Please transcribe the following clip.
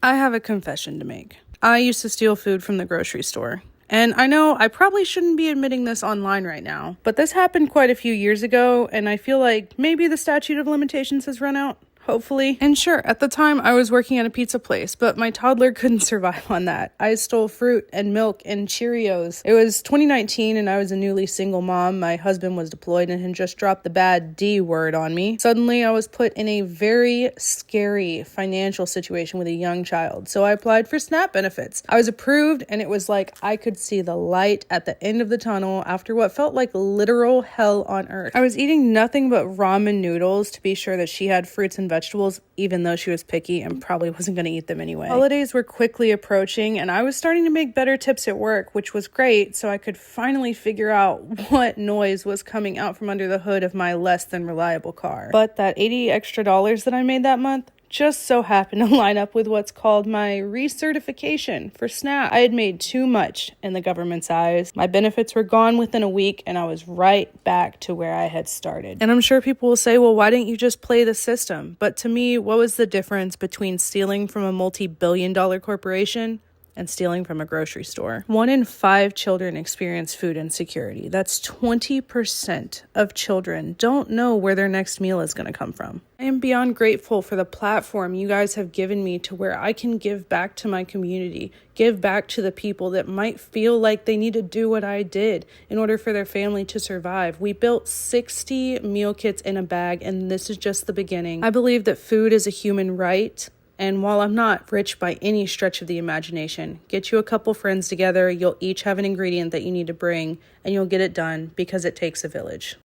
I have a confession to make. I used to steal food from the grocery store. And I know I probably shouldn't be admitting this online right now, but this happened quite a few years ago, and I feel like maybe the statute of limitations has run out. Hopefully. And sure, at the time I was working at a pizza place, but my toddler couldn't survive on that. I stole fruit and milk and Cheerios. It was 2019 and I was a newly single mom. My husband was deployed and had just dropped the bad D word on me. Suddenly I was put in a very scary financial situation with a young child. So I applied for SNAP benefits. I was approved and it was like I could see the light at the end of the tunnel after what felt like literal hell on earth. I was eating nothing but ramen noodles to be sure that she had fruits and vegetables, even though she was picky and probably wasn't going to eat them anyway. Holidays were quickly approaching and I was starting to make better tips at work, which was great, so I could finally figure out what noise was coming out from under the hood of my less than reliable car. But that $80 extra that I made that month just so happened to line up with what's called my recertification for SNAP. I had made too much in the government's eyes. My benefits were gone within a week and I was right back to where I had started. And I'm sure people will say, well, why didn't you just play the system? But to me, what was the difference between stealing from a multi-billion-dollar corporation and stealing from a grocery store? 1 in 5 children experience food insecurity. That's 20% of children don't know where their next meal is going to come from. I am beyond grateful for the platform you guys have given me to where I can give back to my community, give back to the people that might feel like they need to do what I did in order for their family to survive. We built 60 meal kits in a bag, and this is just the beginning. I believe that food is a human right. And while I'm not rich by any stretch of the imagination, get you a couple friends together, you'll each have an ingredient that you need to bring, and you'll get it done because it takes a village.